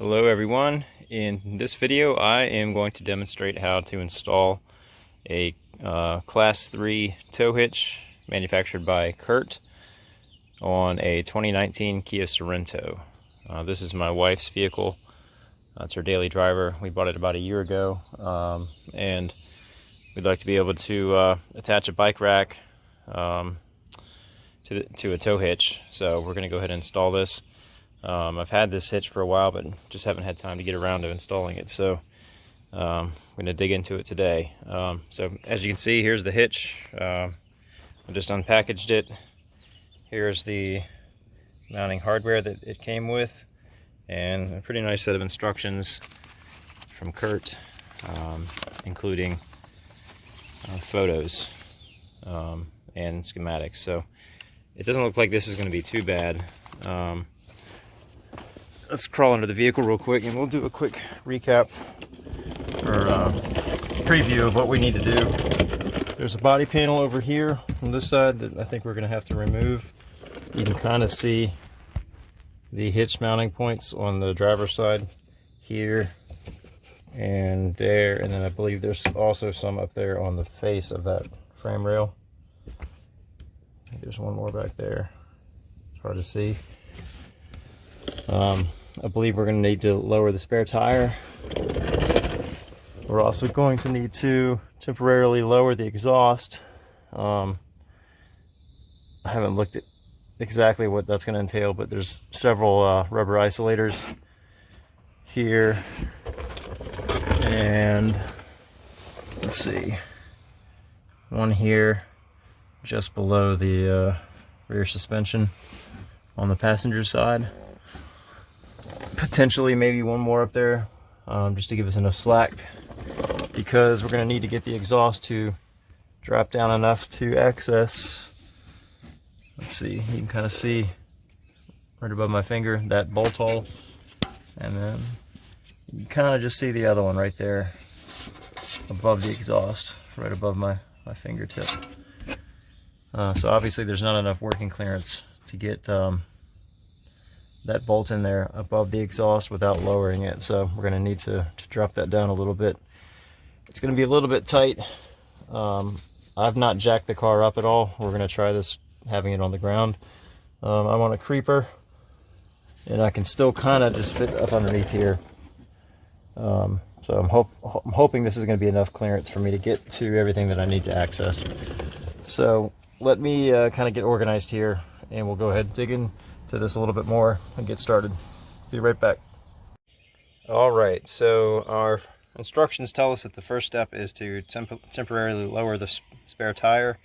Hello everyone. In this video I am going to demonstrate how to install a Class III tow hitch manufactured by Curt on a 2019 Kia Sorento. This is my wife's vehicle. It's her daily driver. We bought it about a year ago, and we'd like to be able to attach a bike rack to a tow hitch. So we're going to go ahead and install this. I've had this hitch for a while, but just haven't had time to get around to installing it. So I'm going to dig into it today. So as you can see, here's the hitch. I just unpackaged it. Here's the mounting hardware that it came with, and a pretty nice set of instructions from Curt, including photos and schematics. So it doesn't look like this is going to be too bad. Let's crawl under the vehicle real quick and we'll do a quick recap or preview of what we need to do. There's a body panel over here on this side that I think we're going to have to remove. You can kind of see the hitch mounting points on the driver's side here and there, and then I believe there's also some up there on the face of that frame rail. I think there's one more back there. It's hard to see. I believe we're going to need to lower the spare tire. We're also going to need to temporarily lower the exhaust. I haven't looked at exactly what that's going to entail, but there's several rubber isolators here. And let's see, one here just below the rear suspension on the passenger side. Potentially maybe one more up there, just to give us enough slack, because we're going to need to get the exhaust to drop down enough to access. Let's see, you can kind of see right above my finger that bolt hole, and then you kind of just see the other one right there above the exhaust, right above my fingertip. So obviously there's not enough working clearance to get that bolt in there above the exhaust without lowering it, so we're going to need to drop that down a little bit. It's going to be a little bit tight. I've not jacked the car up at all. We're going to try this having it on the ground. I'm on a creeper and I can still kind of just fit up underneath here, so I'm hoping this is going to be enough clearance for me to get to everything that I need to access. So let me kind of get organized here and we'll go ahead and dig in to this a little bit more and get started. Be right back. All right, so our instructions tell us that the first step is to temporarily lower the spare tire.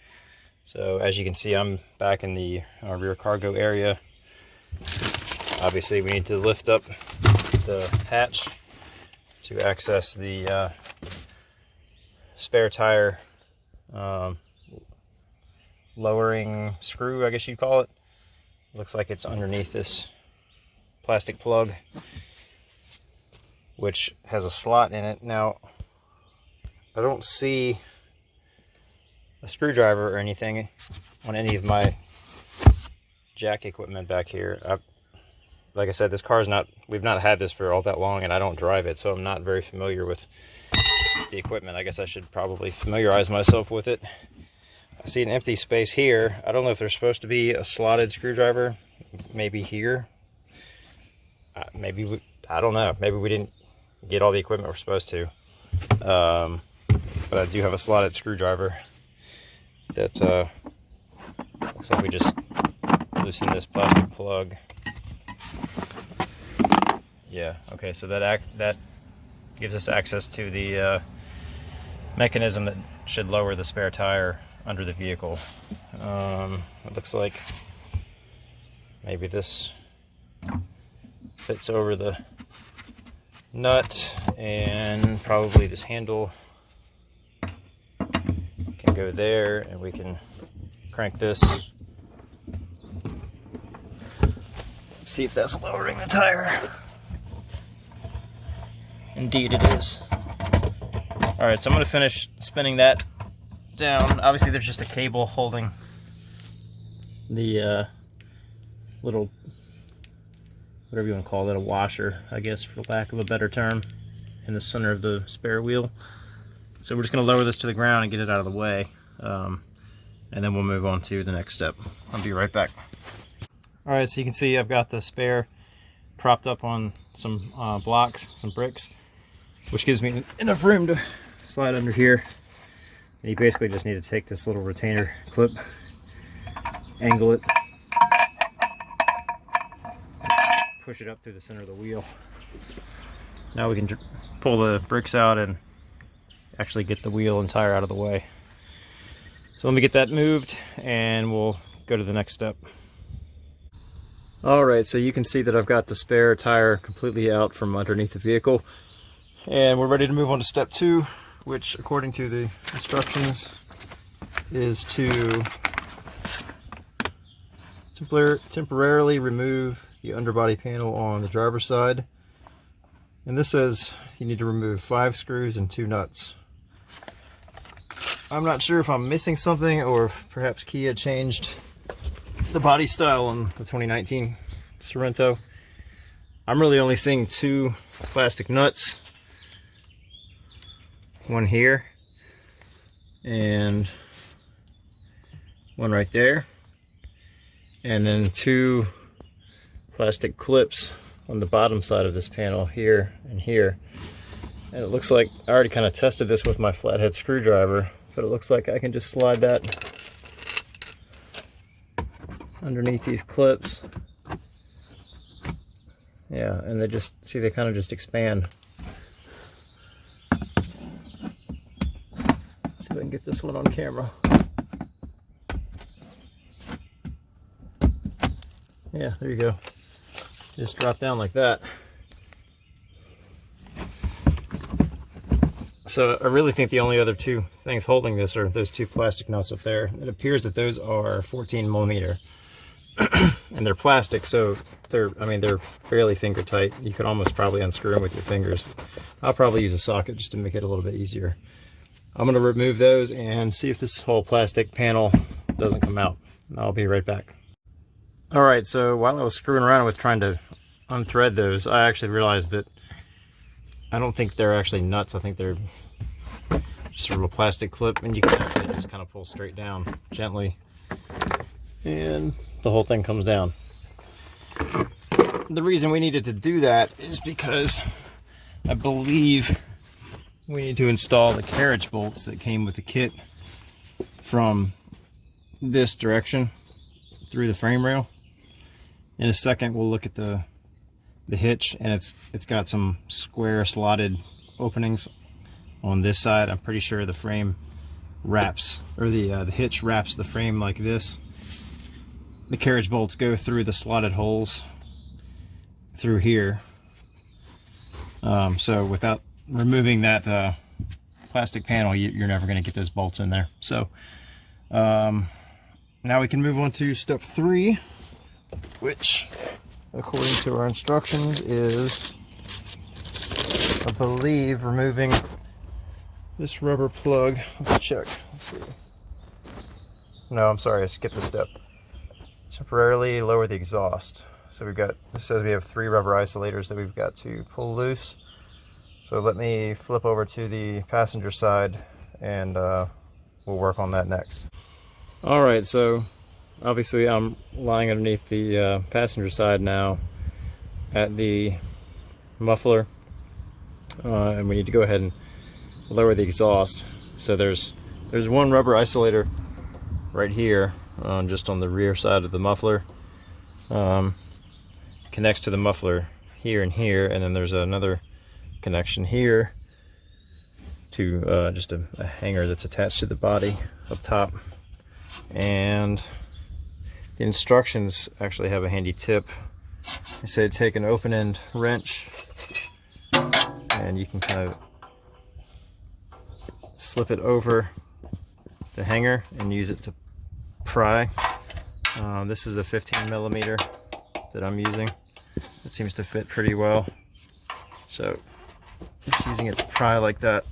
So as you can see, I'm back in the rear cargo area. Obviously we need to lift up the hatch to access the spare tire lowering screw, I guess you'd call it. Looks like it's underneath this plastic plug, which has a slot in it. Now, I don't see a screwdriver or anything on any of my jack equipment back here. Like I said, this car's we've not had this for all that long, and I don't drive it, so I'm not very familiar with the equipment. I guess I should probably familiarize myself with it. I see an empty space here. I don't know if there's supposed to be a slotted screwdriver, maybe here. I don't know. Maybe we didn't get all the equipment we're supposed to. But I do have a slotted screwdriver that looks like we just loosen this plastic plug. Yeah, okay, so that gives us access to the mechanism that should lower the spare tire under the vehicle. It looks like maybe this fits over the nut, and probably this handle can go there, and we can crank this. Let's see if that's lowering the tire. Indeed it is. Alright, so I'm going to finish spinning that down. Obviously there's just a cable holding the little whatever you want to call it, a washer, I guess, for lack of a better term, in the center of the spare wheel. So we're just going to lower this to the ground and get it out of the way, and then we'll move on to the next step. I'll be right back. All right, so you can see I've got the spare propped up on some blocks, some bricks, which gives me enough room to slide under here. And you basically just need to take this little retainer clip, angle it, push it up through the center of the wheel. Now we can pull the bricks out and actually get the wheel and tire out of the way. So let me get that moved and we'll go to the next step. Alright, so you can see that I've got the spare tire completely out from underneath the vehicle. And we're ready to move on to step 2, which according to the instructions is to temporarily remove the underbody panel on the driver's side. And this says you need to remove 5 screws and 2 nuts. I'm not sure if I'm missing something or if perhaps Kia changed the body style on the 2019 Sorento. I'm really only seeing 2 plastic nuts. One here and one right there. And then 2 plastic clips on the bottom side of this panel here and here. And it looks like I already kind of tested this with my flathead screwdriver, but it looks like I can just slide that underneath these clips. Yeah, and they just, see, they kind of just expand. Let's see if I can get this one on camera. Yeah, there you go. Just drop down like that. So I really think the only other 2 things holding this are those 2 plastic nuts up there. It appears that those are 14 millimeter. And they're plastic, so they're fairly finger tight. You could almost probably unscrew them with your fingers. I'll probably use a socket just to make it a little bit easier. I'm going to remove those and see if this whole plastic panel doesn't come out. I'll be right back. Alright, so while I was screwing around with trying to unthread those, I actually realized that I don't think they're actually nuts. I think they're just sort of a plastic clip, and you can actually just kind of pull straight down gently, and the whole thing comes down. The reason we needed to do that is because I believe we need to install the carriage bolts that came with the kit from this direction through the frame rail. In a second we'll look at the hitch, and it's got some square slotted openings on this side. I'm pretty sure the frame wraps, or the hitch wraps the frame like this. The carriage bolts go through the slotted holes through here. So without removing that plastic panel, you're never going to get those bolts in there. So now we can move on to step 3, which according to our instructions is, I believe, removing this rubber plug. Let's check. Let's see. No, I'm sorry, I skipped a step. Temporarily lower the exhaust. So we've got, this says we have 3 rubber isolators that we've got to pull loose. So let me flip over to the passenger side and we'll work on that next. Alright, so obviously I'm lying underneath the passenger side now at the muffler, and we need to go ahead and lower the exhaust. So there's one rubber isolator right here, just on the rear side of the muffler. Connects to the muffler here and here, and then there's another connection here to just a hanger that's attached to the body up top. And the instructions actually have a handy tip. They say take an open end wrench and you can kind of slip it over the hanger and use it to pry. This is a 15 millimeter that I'm using. It seems to fit pretty well. So just using it to pry like that.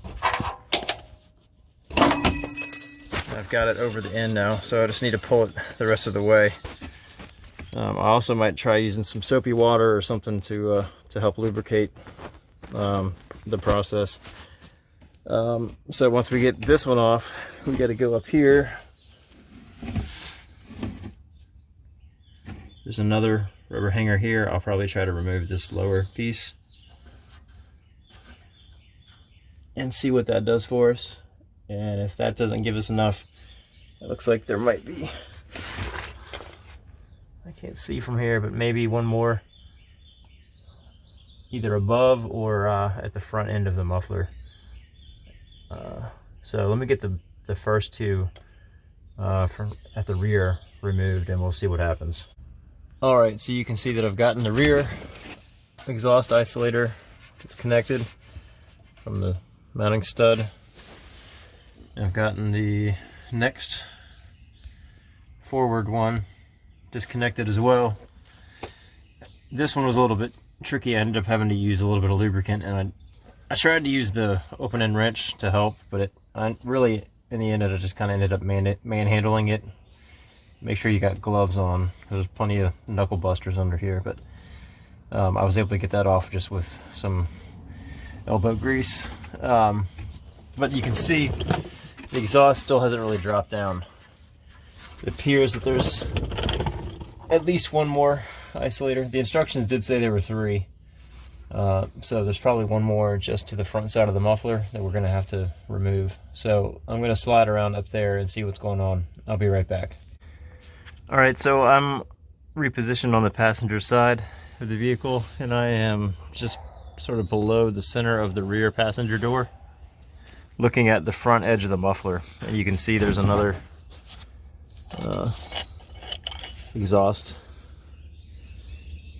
I've got it over the end now, so I just need to pull it the rest of the way. I also might try using some soapy water or something to help lubricate the process. So once we get this one off, we got to go up here. There's another rubber hanger here. I'll probably try to remove this lower piece and see what that does for us. And if that doesn't give us enough, it looks like there might be, I can't see from here, but maybe one more either above or at the front end of the muffler. So let me get the first two from at the rear removed, and we'll see what happens. All right, so you can see that I've gotten the rear exhaust isolator disconnected from the mounting stud. I've gotten the next forward one disconnected as well. This one was a little bit tricky. I ended up having to use a little bit of lubricant, and I tried to use the open end wrench to help, but I really, in the end, I just kind of ended up manhandling it. Make sure you got gloves on. There's plenty of knuckle busters under here, but I was able to get that off just with some elbow grease. But you can see the exhaust still hasn't really dropped down. It appears that there's at least one more isolator. The instructions did say there were 3. So there's probably one more just to the front side of the muffler that we're gonna have to remove. So I'm gonna slide around up there and see what's going on. I'll be right back. All right, so I'm repositioned on the passenger side of the vehicle, and I am just sort of below the center of the rear passenger door, looking at the front edge of the muffler. And you can see there's another exhaust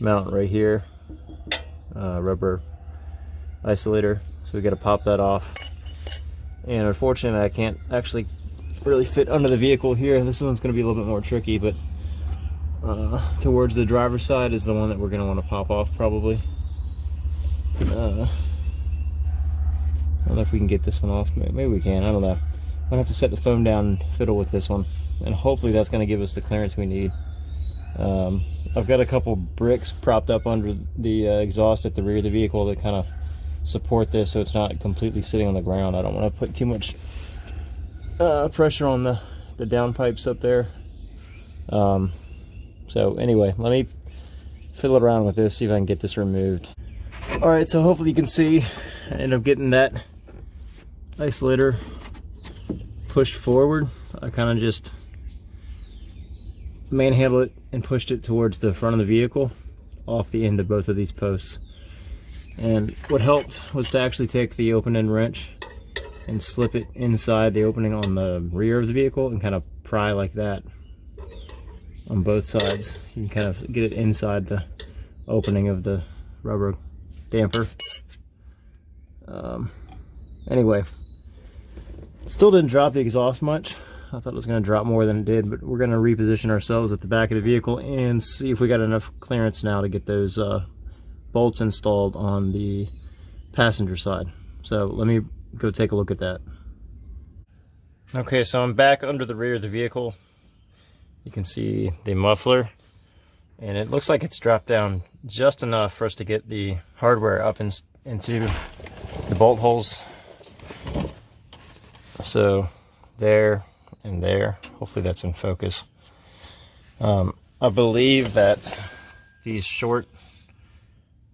mount right here, rubber isolator. So we got to pop that off. And unfortunately, I can't actually really fit under the vehicle here. This one's going to be a little bit more tricky, but towards the driver's side is the one that we're going to want to pop off probably. I don't know if we can get this one off. Maybe we can. I don't know. I'm going to have to set the phone down and fiddle with this one, and hopefully that's going to give us the clearance we need. I've got a couple bricks propped up under the exhaust at the rear of the vehicle that kind of support this so it's not completely sitting on the ground. I don't want to put too much pressure on the downpipes up there. So anyway, let me fiddle around with this, see if I can get this removed. All right, so hopefully you can see I end up getting that isolator pushed forward. I kind of just manhandled it and pushed it towards the front of the vehicle off the end of both of these posts. And what helped was to actually take the open end wrench and slip it inside the opening on the rear of the vehicle and kind of pry like that on both sides. You can kind of get it inside the opening of the rubber damper. Anyway, still didn't drop the exhaust much. I thought it was going to drop more than it did, but we're going to reposition ourselves at the back of the vehicle and see if we got enough clearance now to get those bolts installed on the passenger side. So let me go take a look at that. Okay, so I'm back under the rear of the vehicle. You can see the muffler, and it looks like it's dropped down just enough for us to get the hardware up into the bolt holes. So there and there, hopefully that's in focus. I believe that these short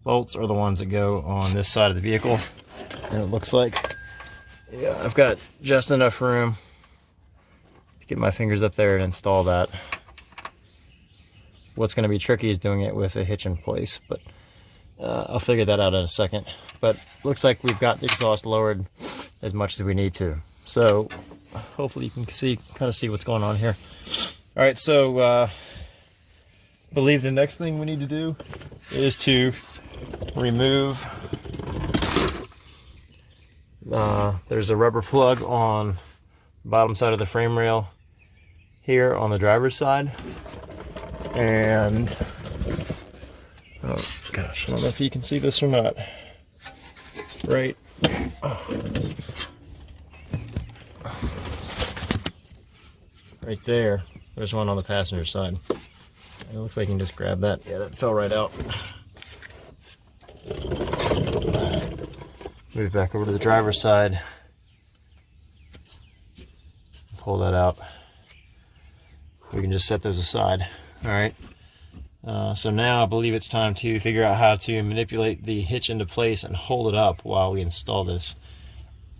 bolts are the ones that go on this side of the vehicle, and it looks like, yeah, I've got just enough room to get my fingers up there and install that. What's going to be tricky is doing it with a hitch in place, but I'll figure that out in a second. But looks like we've got the exhaust lowered as much as we need to. So hopefully you can kind of see what's going on here. All right, so I believe the next thing we need to do is to remove, there's a rubber plug on the bottom side of the frame rail here on the driver's side. And, oh gosh, I don't know if you can see this or not. Right. Right there, there's one on the passenger side. It looks like you can just grab that. Yeah, that fell right out. Move back over to the driver's side. Pull that out. We can just set those aside. All right. So now I believe it's time to figure out how to manipulate the hitch into place and hold it up while we install this.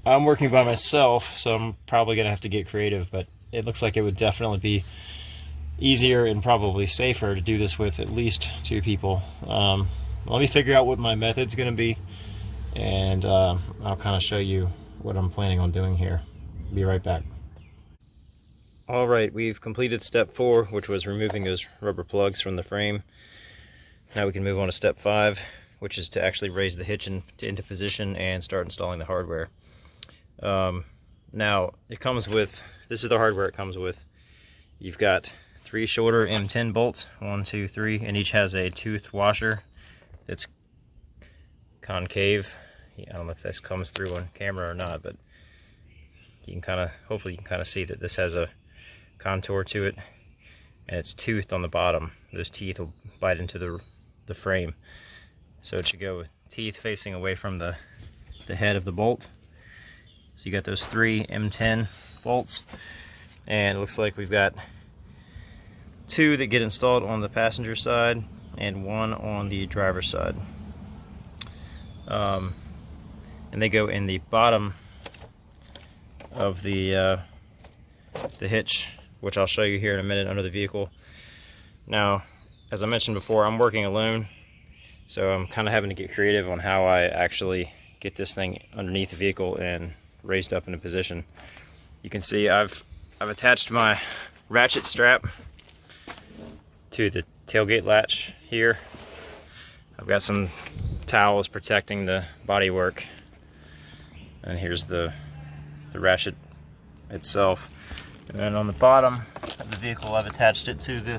I'm working by myself, so I'm probably gonna have to get creative, but it looks like it would definitely be easier and probably safer to do this with at least 2 people. Let me figure out what my method's gonna be, and I'll kind of show you what I'm planning on doing here. Be right back. All right, we've completed step 4, which was removing those rubber plugs from the frame. Now we can move on to step 5, which is to actually raise the hitch into position and start installing the hardware. Now it comes with, this is the hardware it comes with. You've got 3 shorter M10 bolts, 1, 2, 3, and each has a toothed washer that's concave. I don't know if this comes through on camera or not, but you can kind of, hopefully you can kind of see that this has a contour to it, and it's toothed on the bottom. Those teeth will bite into the frame, so it should go with teeth facing away from the head of the bolt. So you got those 3 M10 bolts, and it looks like we've got 2 that get installed on the passenger side and 1 on the driver's side, and they go in the bottom of the hitch, which I'll show you here in a minute under the vehicle. Now, as I mentioned before, I'm working alone, so I'm kind of having to get creative on how I actually get this thing underneath the vehicle and raised up into position. You can see I've attached my ratchet strap to the tailgate latch here. I've got some towels protecting the bodywork, and here's the ratchet itself. And then on the bottom of the vehicle, I've attached it to the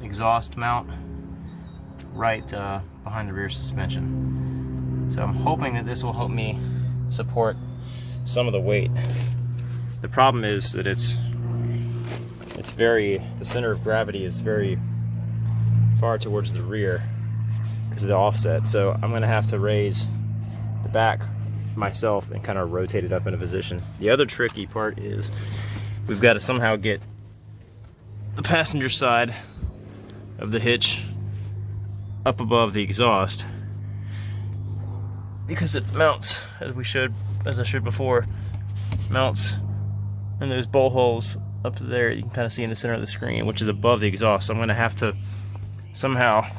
exhaust mount right behind the rear suspension. So I'm hoping that this will help me support some of the weight. The problem is that the center of gravity is very far towards the rear because of the offset. So I'm gonna have to raise the back myself and kind of rotate it up into position. The other tricky part is we've got to somehow get the passenger side of the hitch up above the exhaust, because it mounts as I showed before, mounts in those bolt holes up there. You can kind of see in the center of the screen, which is above the exhaust. So I'm going to have to somehow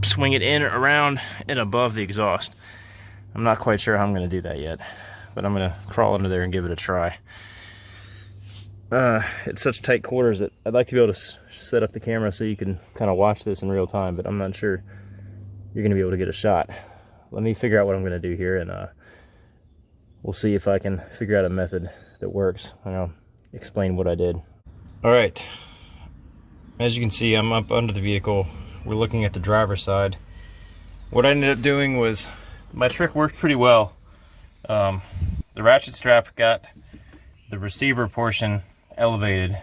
swing it in, around, and above the exhaust. I'm not quite sure how I'm going to do that yet, but I'm going to crawl under there and give it a try. It's such tight quarters that I'd like to be able to set up the camera so you can kind of watch this in real time, but I'm not sure you're going to be able to get a shot. Let me figure out what I'm going to do here, and we'll see if I can figure out a method that works, and I'll explain what I did. All right, as you can see, I'm up under the vehicle. We're looking at the driver's side. What I ended up doing was, my trick worked pretty well. The ratchet strap got the receiver portion elevated.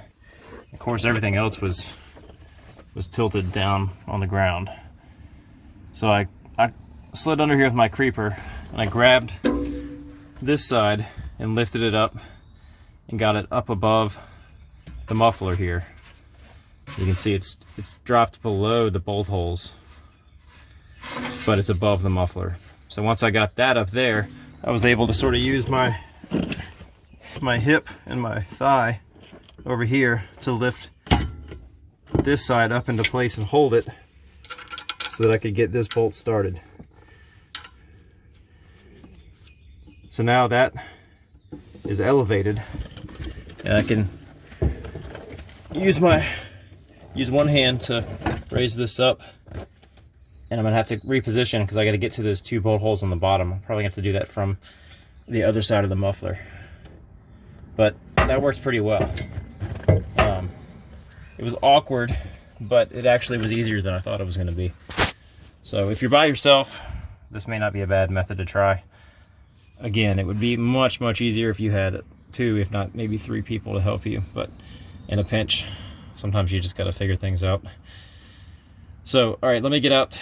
Of course, everything else was tilted down on the ground. So I slid under here with my creeper, and I grabbed this side and lifted it up and got it up above the muffler here. You can see it's dropped below the bolt holes, but it's above the muffler. So once I got that up there, I was able to sort of use my hip and my thigh over here to lift this side up into place and hold it so that I could get this bolt started. So now that is elevated, and I can use one hand to raise this up, and I'm gonna have to reposition because I got to get to those 2 bolt holes on the bottom. I'm probably gonna have to do that from the other side of the muffler, but that works pretty well. It was awkward, but it actually was easier than I thought it was going to be. So if you're by yourself, this may not be a bad method to try. Again, it would be much easier if you had 2, if not maybe 3 people to help you, but in a pinch, sometimes you just got to figure things out. So, all right, let me get out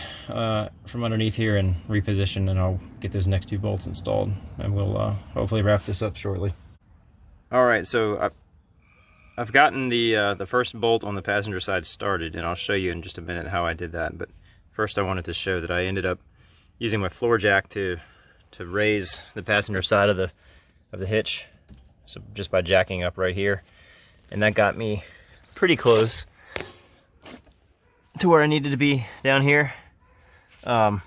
from underneath here and reposition, and I'll get those next 2 bolts installed, and we'll hopefully wrap this up shortly. All right, so I've gotten the first bolt on the passenger side started, and I'll show you in just a minute how I did that. But first I wanted to show that I ended up using my floor jack to raise the passenger side of the hitch, so just by jacking up right here, and that got me pretty close to where I needed to be down here. And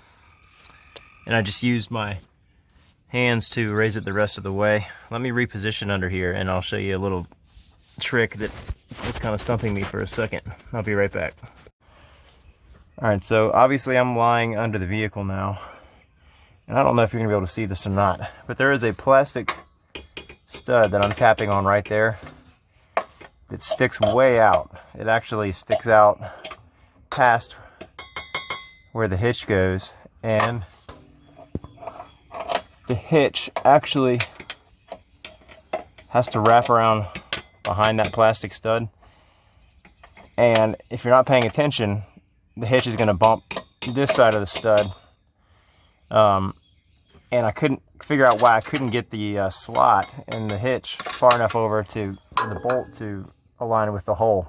I just used my hands to raise it the rest of the way. Let me reposition under here, and I'll show you a little trick that was kind of stumping me for a second. I'll be right back. All right, so obviously I'm lying under the vehicle now, and I don't know if you're gonna be able to see this or not, but there is a plastic stud that I'm tapping on right there that sticks way out. It actually sticks out past where the hitch goes, and the hitch actually has to wrap around behind that plastic stud, and if you're not paying attention, the hitch is going to bump this side of the stud, and I couldn't figure out why I couldn't get the slot in the hitch far enough over to the bolt to align with the hole,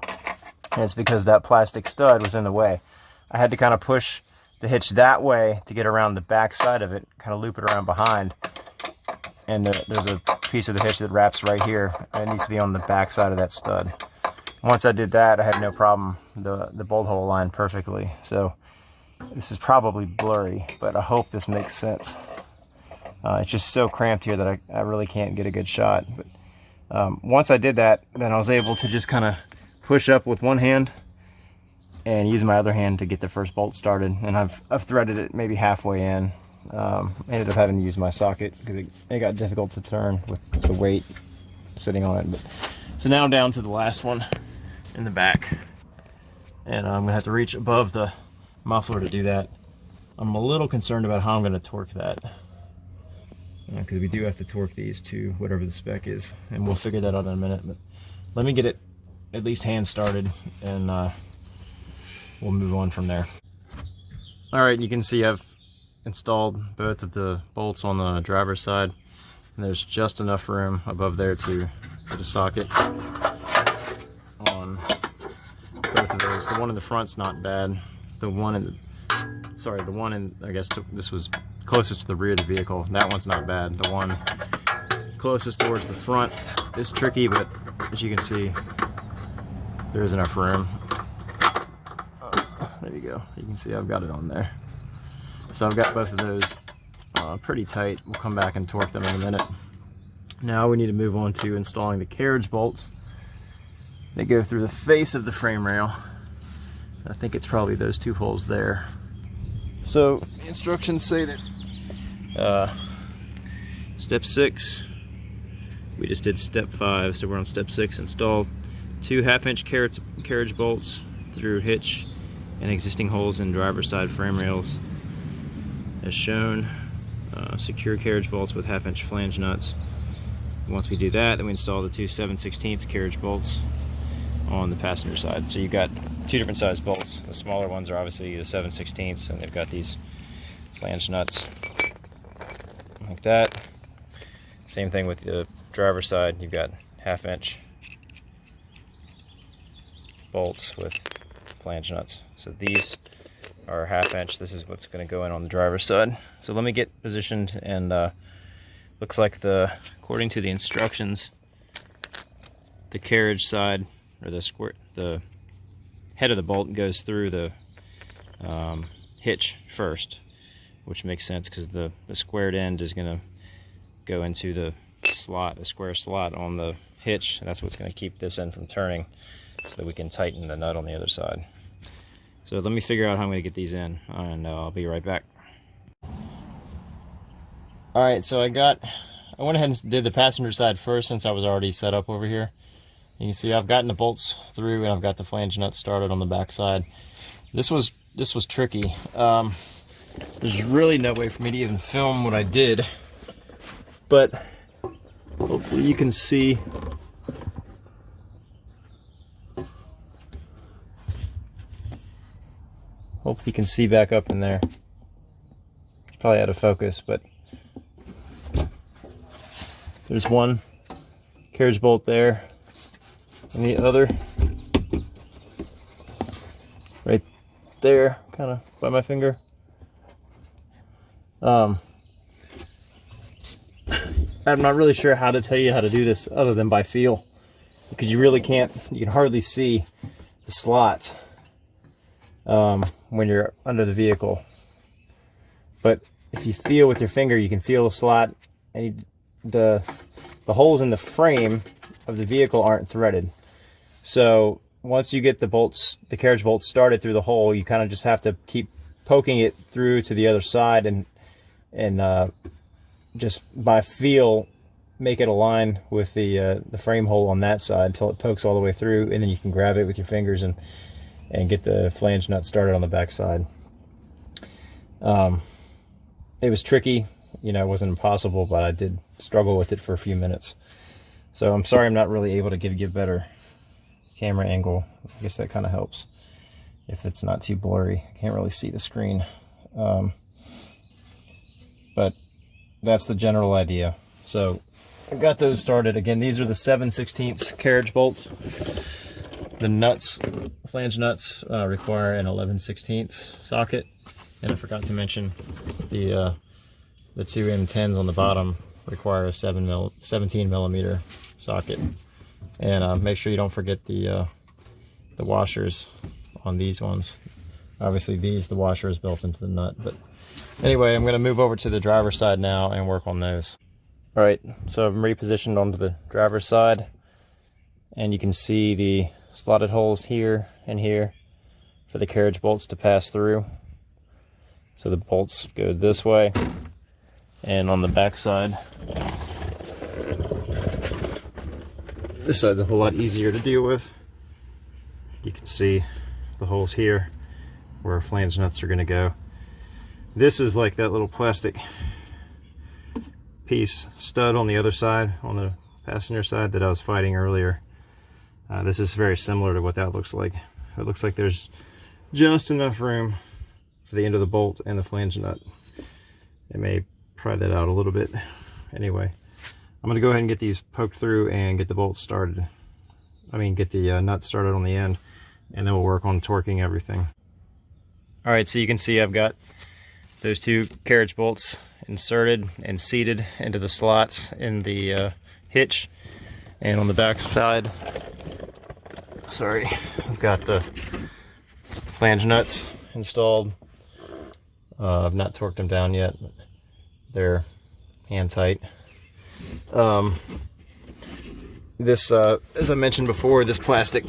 and it's because that plastic stud was in the way. I had to kind of push the hitch that way to get around the back side of it, kind of loop it around behind, and there's a piece of the hitch that wraps right here, and it needs to be on the back side of that stud. Once I did that, I had no problem. The bolt hole aligned perfectly. So this is probably blurry, but I hope this makes sense. It's just so cramped here that I really can't get a good shot. But once I did that, then I was able to just kind of push up with one hand and use my other hand to get the first bolt started. And I've threaded it maybe halfway in. I ended up having to use my socket because it got difficult to turn with the weight sitting on it. But, so now I'm down to the last one in the back, and I'm gonna have to reach above the muffler to do that. I'm a little concerned about how I'm gonna torque that, because we do have to torque these to whatever the spec is, and we'll figure that out in a minute. But let me get it at least hand started, and we'll move on from there. All right, you can see I've installed both of the bolts on the driver's side, and there's just enough room above there to put a socket on both of those. The one in the front's not bad. The one in I guess this was closest to the rear of the vehicle. That one's not bad. The one closest towards the front is tricky, but as you can see, there is enough room. There you go. You can see I've got it on there. So I've got both of those pretty tight. We'll come back and torque them in a minute. Now we need to move on to installing the carriage bolts. They go through the face of the frame rail. I think it's probably those 2 holes there. So the instructions say that step 6, we just did step 5, so we're on step 6. Install 2 1/2-inch carriage bolts through hitch and existing holes in driver's side frame rails as shown. Secure carriage bolts with 1/2-inch flange nuts. Once we do that, then we install the 2 7/16 carriage bolts on the passenger side. So you've got 2 different size bolts. The smaller ones are obviously the 7/16, and they've got these flange nuts like that. Same thing with the driver's side. You've got 1/2-inch bolts with flange nuts. So these are 1/2-inch. This is what's going to go in on the driver's side. So let me get positioned, and looks like according to the instructions, the carriage side, or the head of the bolt goes through the hitch first, which makes sense because the squared end is going to go into the slot, the square slot on the hitch, and that's what's going to keep this end from turning so that we can tighten the nut on the other side. So let me figure out how I'm going to get these in, and I'll be right back. Alright, so I went ahead and did the passenger side first since I was already set up over here. You can see I've gotten the bolts through, and I've got the flange nuts started on the back side. This was tricky. There's really no way for me to even film what I did, but hopefully you can see you can see back up in there. It's probably out of focus, but there's one carriage bolt there, and the other right there, kind of by my finger. I'm not really sure how to tell you how to do this other than by feel, because you really can't, you can hardly see the slots when you're under the vehicle. But if you feel with your finger, you can feel the slot, and the holes in the frame of the vehicle aren't threaded. So once you get the bolts, the carriage bolts started through the hole, you kind of just have to keep poking it through to the other side, and just by feel make it align with the frame hole on that side until it pokes all the way through, and then you can grab it with your fingers and get the flange nut started on the back side. It was tricky, you know, it wasn't impossible, but I did struggle with it for a few minutes. So I'm sorry I'm not really able to give you a better camera angle. I guess that kind of helps if it's not too blurry. I can't really see the screen. But that's the general idea. So I got those started. Again, these are the 7/16 carriage bolts. The nuts, flange nuts, require an 11/16 socket. And I forgot to mention the two M10s on the bottom require a 17 millimeter socket. And make sure you don't forget the washers on these ones. Obviously the washer is built into the nut, but anyway, I'm going to move over to the driver's side now and work on those. All right, so I'm repositioned onto the driver's side, and you can see the slotted holes here and here for the carriage bolts to pass through. So the bolts go this way, and on the back side, this side's a whole lot easier to deal with. You can see the holes here where flange nuts are going to go. This is like that little plastic piece stud on the other side, on the passenger side, that I was fighting earlier. This is very similar to what that looks like. It looks like there's just enough room for the end of the bolt and the flange nut. It may pry that out a little bit. Anyway, I'm going to go ahead and get these poked through and get the bolts started. I mean, get the nuts started on the end, and then we'll work on torquing everything. All right, so you can see I've got those two carriage bolts inserted and seated into the slots in the hitch, and on the back side, sorry, I've got the flange nuts installed. I've not torqued them down yet, but they're hand tight. This, as I mentioned before, this plastic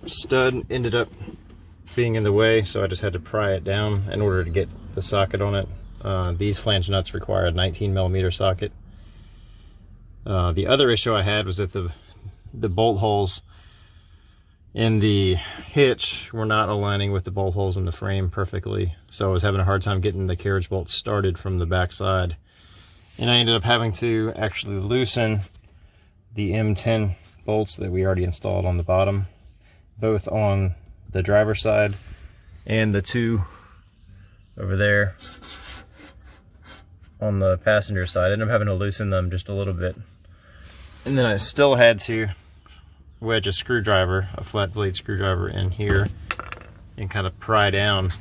stud ended up being in the way, so I just had to pry it down in order to get the socket on it. These flange nuts require a 19 millimeter socket. The other issue I had was that the bolt holes in the hitch were not aligning with the bolt holes in the frame perfectly, so I was having a hard time getting the carriage bolts started from the back side, and I ended up having to actually loosen the M10 bolts that we already installed on the bottom, both on the driver's side and the two over there on the passenger side. I ended up having to loosen them just a little bit, and then I still had to wedge a screwdriver, a flat blade screwdriver, in here and kind of pry down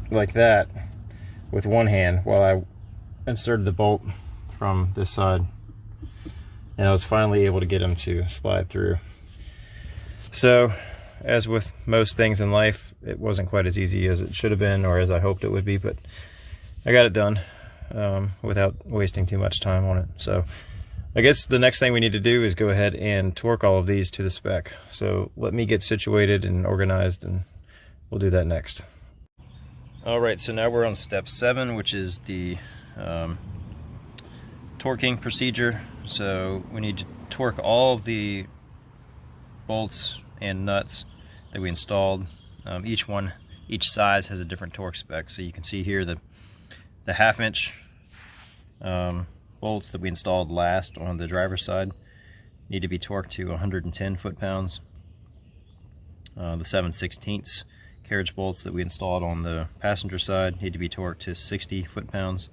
like that with one hand while I inserted the bolt from this side, and I was finally able to get them to slide through. So, as with most things in life, it wasn't quite as easy as it should have been, or as I hoped it would be, but I got it done without wasting too much time on it. So I guess the next thing we need to do is go ahead and torque all of these to the spec. So let me get situated and organized, and we'll do that next. All right, so now we're on step 7, which is the torquing procedure. So we need to torque all of the bolts and nuts that we installed. Each size has a different torque spec. So you can see here the 1/2 inch bolts that we installed last on the driver's side need to be torqued to 110 foot-pounds. The 7/16 carriage bolts that we installed on the passenger side need to be torqued to 60 foot-pounds.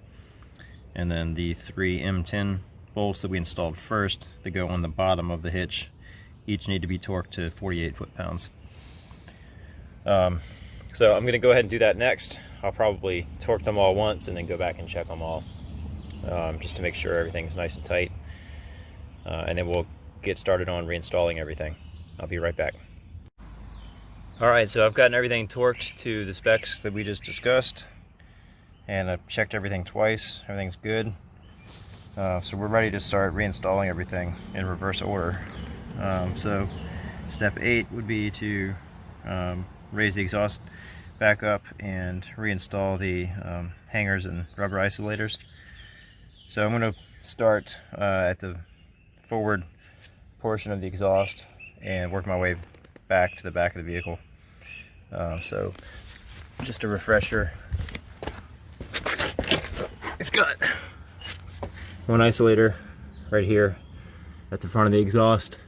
And then the 3 M10 bolts that we installed first that go on the bottom of the hitch each need to be torqued to 48 foot-pounds. So I'm going to go ahead and do that next. I'll probably torque them all once and then go back and check them all, just to make sure everything's nice and tight. And then we'll get started on reinstalling everything. I'll be right back. Alright, so I've gotten everything torqued to the specs that we just discussed, and I've checked everything twice. Everything's good. So we're ready to start reinstalling everything in reverse order. So step 8 would be to raise the exhaust back up and reinstall the hangers and rubber isolators. So I'm going to start at the forward portion of the exhaust and work my way back to the back of the vehicle. So just a refresher, we've got one isolator right here at the front of the exhaust,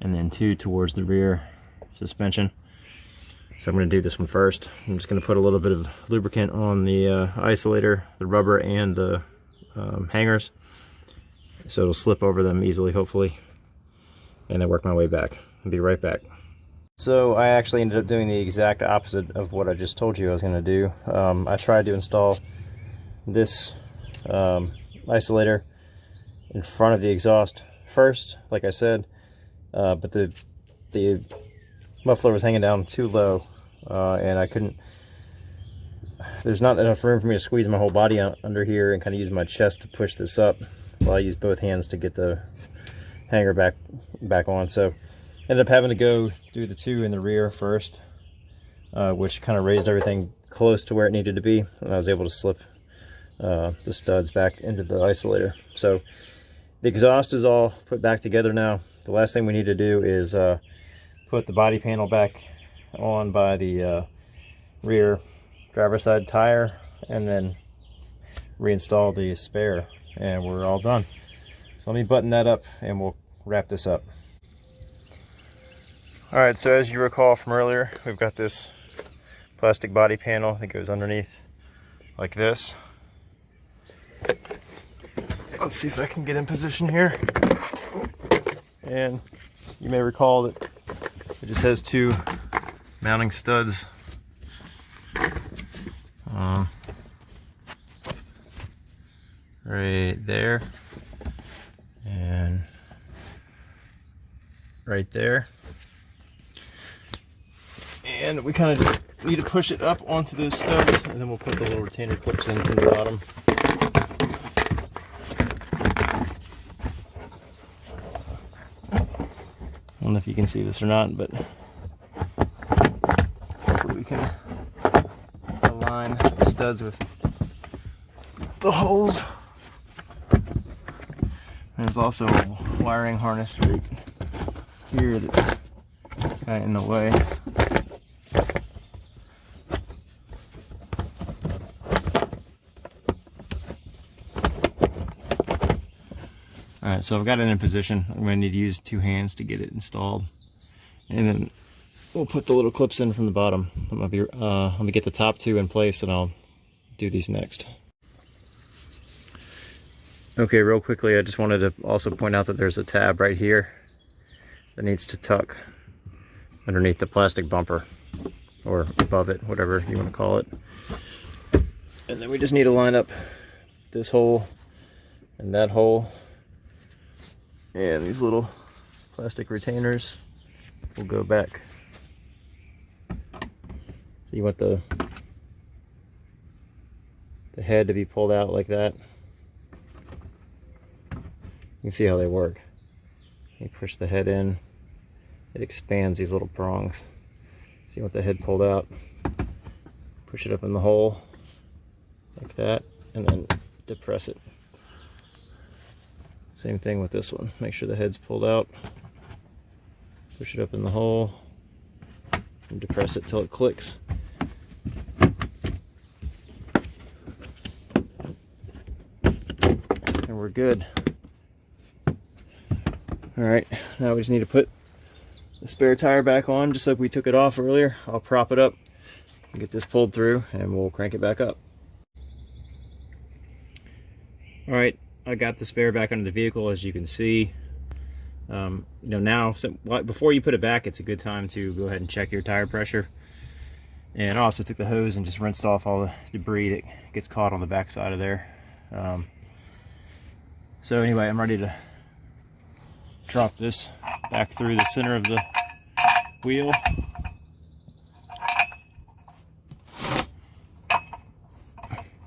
and then 2 towards the rear suspension. So I'm going to do this one first. I'm just going to put a little bit of lubricant on the isolator, the rubber, and the hangers, so it'll slip over them easily, hopefully, and then work my way back. I'll be right back. So I actually ended up doing the exact opposite of what I just told you I was going to do. I tried to install this isolator in front of the exhaust first, like I said, but the muffler was hanging down too low, and I couldn't, there's not enough room for me to squeeze my whole body out under here and kind of use my chest to push this up, while I use both hands to get the hanger back on. So ended up having to go do the 2 in the rear first, which kind of raised everything close to where it needed to be, and I was able to slip the studs back into the isolator. So the exhaust is all put back together now. The last thing we need to do is put the body panel back on by the rear driver's side tire, and then reinstall the spare, and we're all done. So let me button that up and we'll wrap this up. Alright, so as you recall from earlier, we've got this plastic body panel that goes underneath like this. Let's see if I can get in position here. And you may recall that it just has 2 mounting studs right there and right there, and we kind of just need to push it up onto those studs, and then we'll put the little retainer clips in from the bottom. I don't know if you can see this or not, but hopefully we can align the studs with the holes. There's also a wiring harness right here that's kind of in the way. Alright, so I've got it in position. I'm going to need to use 2 hands to get it installed, and then we'll put the little clips in from the bottom. Let me get the top 2 in place, and I'll do these next. Okay, real quickly, I just wanted to also point out that there's a tab right here that needs to tuck underneath the plastic bumper, or above it, whatever you want to call it. And then we just need to line up this hole and that hole, and these little plastic retainers will go back. So you want the head to be pulled out like that. You can see how they work. You push the head in, it expands these little prongs. So you want the head pulled out, push it up in the hole like that, and then depress it. Same thing with this one. Make sure the head's pulled out, push it up in the hole, and depress it till it clicks. And we're good. Alright, now we just need to put the spare tire back on just like we took it off earlier. I'll prop it up, get this pulled through, and we'll crank it back up. All right, I got the spare back under the vehicle, as you can see. You know, now, before you put it back, it's a good time to go ahead and check your tire pressure. And I also took the hose and just rinsed off all the debris that gets caught on the back side of there. So anyway, I'm ready to drop this back through the center of the wheel.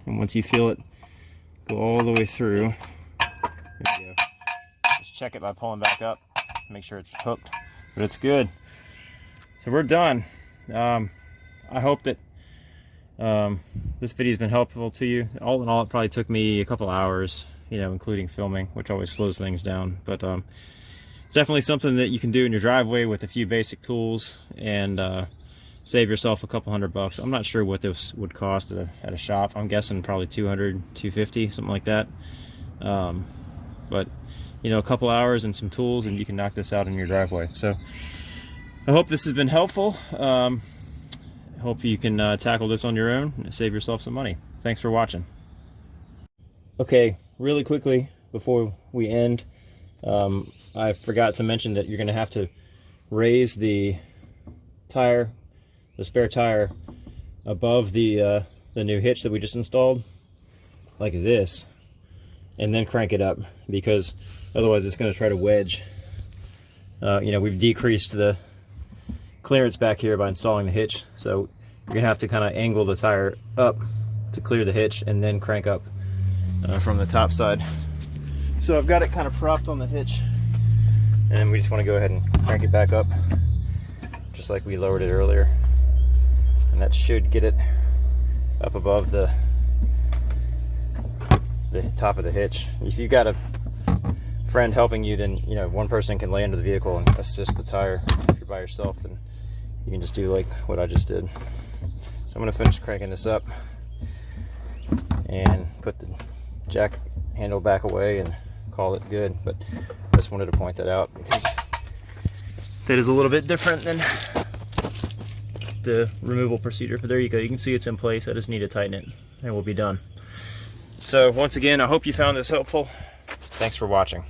And once you feel it go all the way through, there you go. Just check it by pulling back up, make sure it's hooked, but it's good. So we're done. I hope that this video has been helpful to you. All in all, it probably took me a couple hours, you know, including filming, which always slows things down. But it's definitely something that you can do in your driveway with a few basic tools and save yourself a couple $100. I'm not sure what this would cost at a shop. I'm guessing probably $200, $250, something like that. But you know, a couple hours and some tools, and you can knock this out in your driveway. So I hope this has been helpful. Hope you can tackle this on your own and save yourself some money. Thanks for watching. Okay, really quickly before we end, I forgot to mention that you're going to have to raise the tire, the spare tire, above the new hitch that we just installed, like this, and then crank it up, because otherwise it's going to try to wedge. You know, we've decreased the clearance back here by installing the hitch, so you're gonna have to kind of angle the tire up to clear the hitch and then crank up from the top side. So I've got it kind of propped on the hitch, and we just want to go ahead and crank it back up just like we lowered it earlier, and that should get it up above the top of the hitch. If you've got a friend helping you, then you know, one person can lay under the vehicle and assist the tire. If you're by yourself, then you can just do like what I just did. So I'm going to finish cranking this up and put the jack handle back away and call it good. But I just wanted to point that out because that is a little bit different than the removal procedure. But there you go, you can see it's in place. I just need to tighten it and we'll be done. So once again, I hope you found this helpful. Thanks for watching.